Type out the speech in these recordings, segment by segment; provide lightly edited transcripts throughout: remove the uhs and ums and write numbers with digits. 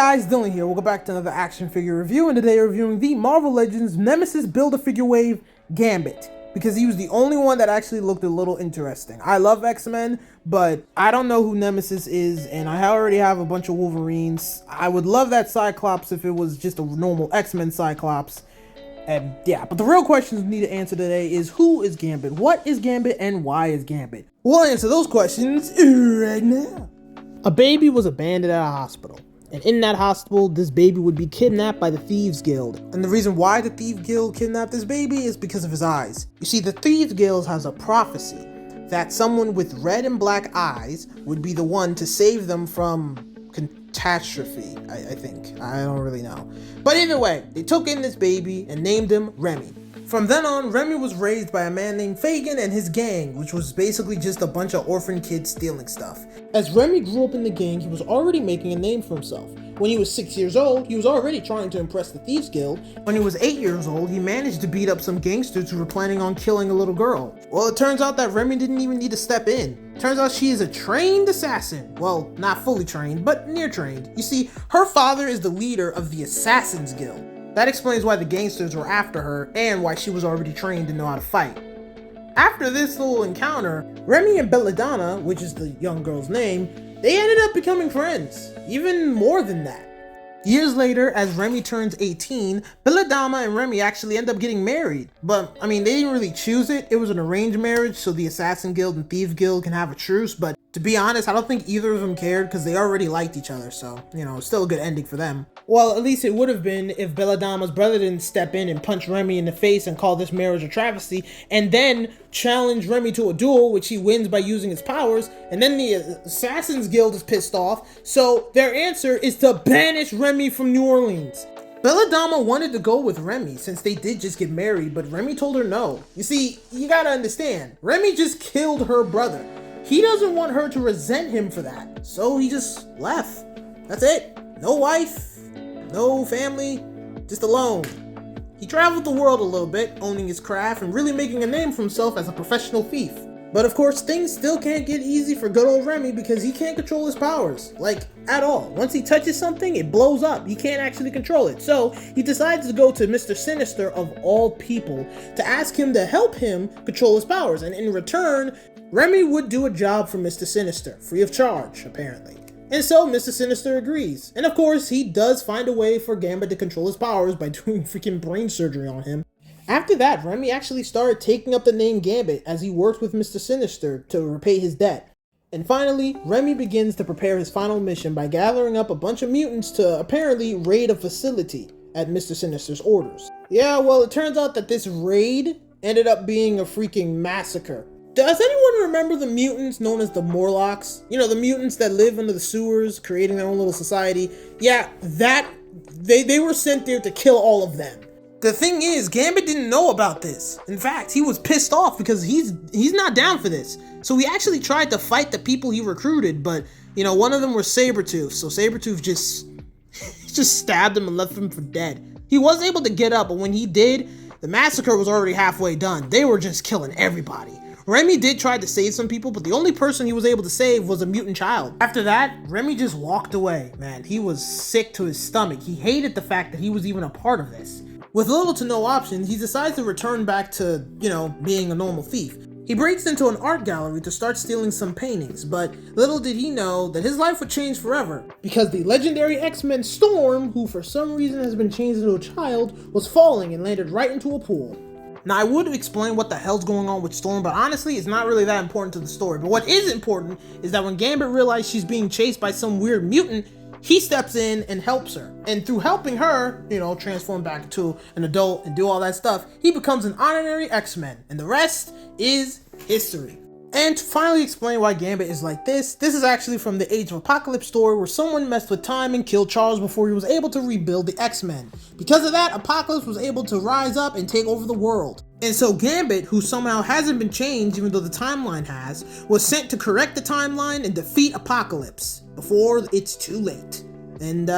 guys, Dylan here. Welcome back to another action figure review, and today we're reviewing the Marvel Legends Nemesis Build-A-Figure Wave Gambit, because he was the only one that actually looked a little interesting. I love X-Men, but I don't know who Nemesis is, and I already have a bunch of Wolverines. I would love that Cyclops if it was just a normal X-Men Cyclops. And yeah, but the real questions we need to answer today is who is Gambit, what is Gambit, and why is Gambit? We'll answer those questions right now. A baby was abandoned at a hospital. And in that hospital, this baby would be kidnapped by the Thieves Guild. And the reason why the Thieves Guild kidnapped this baby is because of his eyes. You see, the Thieves Guild has a prophecy that someone with red and black eyes would be the one to save them from catastrophe, I think. I don't really know. But either way, they took in this baby and named him Remy. From then on, Remy was raised by a man named Fagin and his gang, which was basically just a bunch of orphan kids stealing stuff. As Remy grew up in the gang, he was already making a name for himself. When he was 6 years old, he was already trying to impress the Thieves Guild. When he was 8 years old, he managed to beat up some gangsters who were planning on killing a little girl. Well, it turns out that Remy didn't even need to step in. Turns out she is a trained assassin. Well, not fully trained, but near trained. You see, her father is the leader of the Assassins Guild. That explains why the gangsters were after her and why she was already trained to know how to fight. After this little encounter, Remy and Belladonna, which is the young girl's name, they ended up becoming friends, even more than that. Years later, as Remy turns 18, Belladonna and Remy actually end up getting married. But, I mean, they didn't really choose it. It was an arranged marriage, so the Assassin Guild and Thieves Guild can have a truce, but to be honest, I don't think either of them cared because they already liked each other, so, you know, still a good ending for them. Well, at least it would have been if Belladonna's brother didn't step in and punch Remy in the face and call this marriage a travesty, and then challenge Remy to a duel, which he wins by using his powers, and then the Assassins Guild is pissed off, so their answer is to banish Remy from New Orleans. Belladonna wanted to go with Remy since they did just get married, but Remy told her no. You see, you gotta understand, Remy just killed her brother. He doesn't want her to resent him for that, so he just left. That's it. No wife, no family, just alone. He traveled the world a little bit, owning his craft and really making a name for himself as a professional thief. But of course, things still can't get easy for good old Remy because he can't control his powers, like, at all. Once he touches something, it blows up. He can't actually control it. So he decides to go to Mr. Sinister, of all people, to ask him to help him control his powers. And in return, Remy would do a job for Mr. Sinister, free of charge, apparently. And so Mr. Sinister agrees. And of course, he does find a way for Gambit to control his powers by doing freaking brain surgery on him. After that, Remy actually started taking up the name Gambit as he worked with Mr. Sinister to repay his debt. And finally, Remy begins to prepare his final mission by gathering up a bunch of mutants to apparently raid a facility at Mr. Sinister's orders. Yeah, well, it turns out that this raid ended up being a freaking massacre. Does anyone remember the mutants known as the Morlocks? You know, the mutants that live under the sewers, creating their own little society? Yeah, they were sent there to kill all of them. The thing is, Gambit didn't know about this. In fact, he was pissed off because he's not down for this. So he actually tried to fight the people he recruited, but, you know, one of them was Sabretooth, so Sabretooth just stabbed him and left him for dead. He was able to get up, but when he did, the massacre was already halfway done. They were just killing everybody. Remy did try to save some people, but the only person he was able to save was a mutant child. After that, Remy just walked away, man. He was sick to his stomach. He hated the fact that he was even a part of this. With little to no options, he decides to return back to, you know, being a normal thief. He breaks into an art gallery to start stealing some paintings, but little did he know that his life would change forever, because the legendary X-Men Storm, who for some reason has been changed into a child, was falling and landed right into a pool. Now, I would explain what the hell's going on with Storm, but honestly, it's not really that important to the story. But what is important is that when Gambit realized she's being chased by some weird mutant, he steps in and helps her. And through helping her, you know, transform back into an adult and do all that stuff, he becomes an honorary X-Men. And the rest is history. And to finally explain why Gambit is like this is actually from the Age of Apocalypse story where someone messed with time and killed Charles before he was able to rebuild the X-Men. Because of that, Apocalypse was able to rise up and take over the world. And so Gambit, who somehow hasn't been changed even though the timeline has, was sent to correct the timeline and defeat Apocalypse before it's too late. And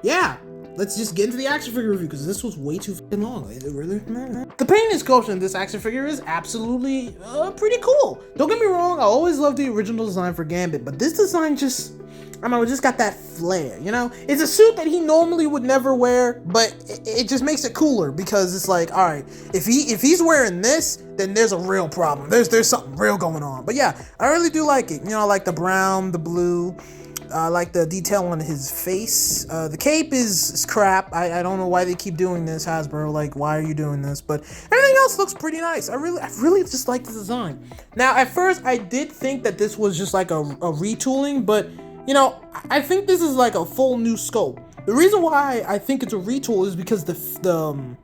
yeah, let's just get into the action figure review because this was way too fucking long. It really. The paint and sculpture in this action figure is absolutely pretty cool. Don't get me wrong, I always loved the original design for Gambit, but this design just I don't know, it just got that flair, you know? It's a suit that he normally would never wear, but it just makes it cooler because it's like, all right, if he's wearing this, then there's a real problem. There's something real going on. But yeah, I really do like it. You know, I like the brown, the blue. I like the detail on his face. The cape is crap. I don't know why they keep doing this, Hasbro. Like, why are you doing this? But everything else looks pretty nice. I really just like the design. Now, at first, I did think that this was just like a retooling, but you know, I think this is like a full new scope. The reason why I think it's a retool is because the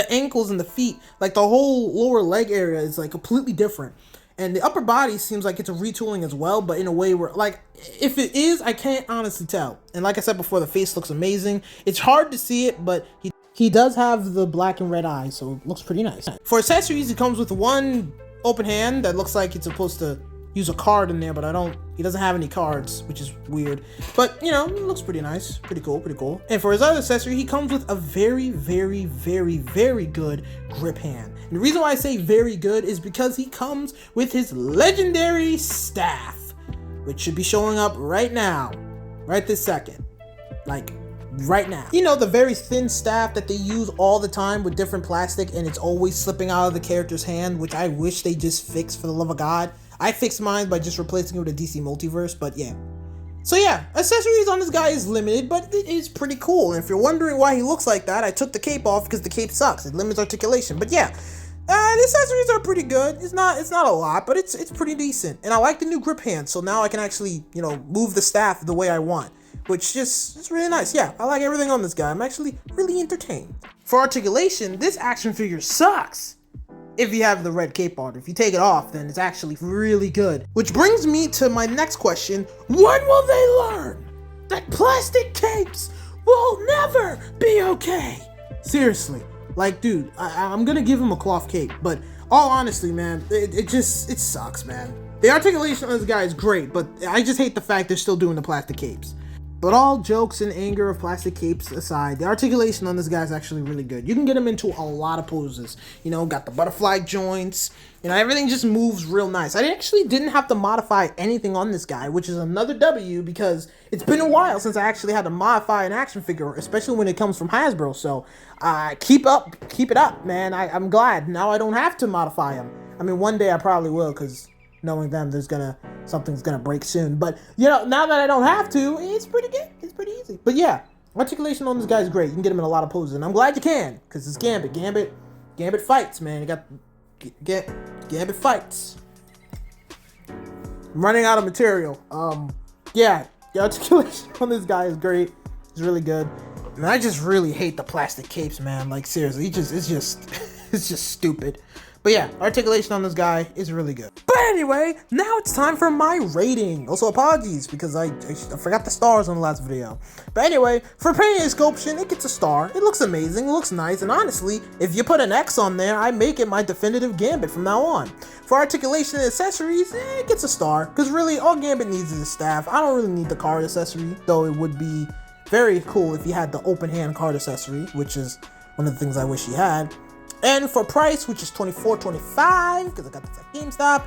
ankles and the feet, like the whole lower leg area is like completely different. And the upper body seems like it's a retooling as well, but in a way where, like, if it is, I can't honestly tell. And like I said before, the face looks amazing. It's hard to see it, but he does have the black and red eyes, so it looks pretty nice. For accessories, it comes with one open hand that looks like it's supposed to use a card in there, but he doesn't have any cards, which is weird. But, you know, it looks pretty nice. Pretty cool. And for his other accessory, he comes with a very, very, very, very good grip hand. And the reason why I say very good is because he comes with his legendary staff, which should be showing up right now. Right this second. Like, right now. You know, the very thin staff that they use all the time with different plastic, and it's always slipping out of the character's hand, which I wish they just fixed, for the love of God. I fixed mine by just replacing it with a DC Multiverse, but yeah. So yeah, accessories on this guy is limited, but it is pretty cool. And if you're wondering why he looks like that, I took the cape off because the cape sucks. It limits articulation. But yeah, the accessories are pretty good. It's not a lot, but it's pretty decent. And I like the new grip hand, so now I can actually, you know, move the staff the way I want, which it's really nice. Yeah, I like everything on this guy. I'm actually really entertained. For articulation, this action figure sucks. If you have the red cape on. If you take it off, then it's actually really good. Which brings me to my next question. When will they learn that plastic capes will never be okay? Seriously. Like, dude, I'm gonna give him a cloth cape, but all honestly, man, it sucks, man. The articulation of this guy is great, but I just hate the fact they're still doing the plastic capes. But all jokes and anger of plastic capes aside, the articulation on this guy is actually really good. You can get him into a lot of poses. You know, got the butterfly joints. You know, everything just moves real nice. I actually didn't have to modify anything on this guy, which is another W, because it's been a while since I actually had to modify an action figure, especially when it comes from Hasbro. So keep it up, man. I'm glad. Now I don't have to modify him. I mean, one day I probably will, because knowing them, something's gonna break soon. But you know, now that I don't have to, it's pretty good. It's pretty easy. But yeah, articulation on this guy is great. You can get him in a lot of poses, and I'm glad you can, because it's Gambit. Gambit fights, man. You got Gambit fights. I'm running out of material. Yeah, the articulation on this guy is great. It's really good. And I just really hate the plastic capes, man. Like seriously, it's just stupid. But yeah, articulation on this guy is really good. But anyway, now it's time for my rating. Also, apologies because I forgot the stars on the last video. But anyway, for painting and sculpture, it gets a star. It looks amazing, it looks nice, and honestly, if you put an X on there, I make it my definitive Gambit from now on. For articulation and accessories, it gets a star, because really, all Gambit needs is a staff. I don't really need the card accessory, though it would be very cool if you had the open hand card accessory, which is one of the things I wish he had. And for price, which is $24.25, because I got this at GameStop,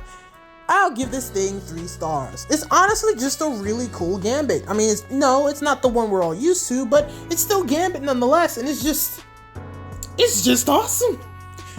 I'll give this thing 3 stars. It's honestly just a really cool Gambit. I mean, it's not the one we're all used to, but it's still Gambit nonetheless, and it's just awesome.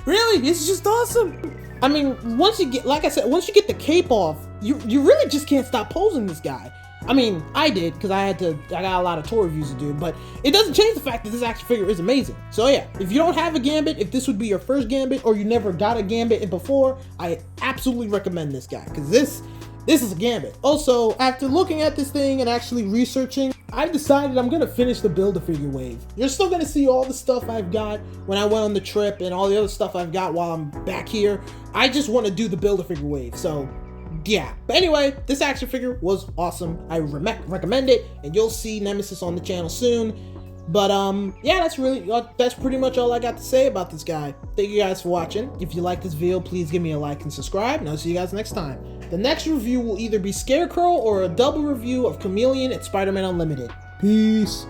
Really, it's just awesome. I mean, once you get the cape off, you really just can't stop posing this guy. I mean, I did, because I got a lot of tour reviews to do, but it doesn't change the fact that this action figure is amazing. So yeah, if you don't have a Gambit, if this would be your first Gambit, or you never got a Gambit before, I absolutely recommend this guy, because this is a Gambit. Also, after looking at this thing and actually researching, I've decided I'm going to finish the Build-A-Figure wave. You're still going to see all the stuff I've got when I went on the trip, and all the other stuff I've got while I'm back here. I just want to do the Build-A-Figure wave, so yeah. But anyway, this action figure was awesome. I recommend it, and you'll see Nemesis on the channel soon. But yeah, that's pretty much all I got to say about this guy. Thank you guys for watching. If you like this video, please give me a like and subscribe, and I'll see you guys next time. The next review will either be Scarecrow or a double review of Chameleon and Spider-Man Unlimited. Peace.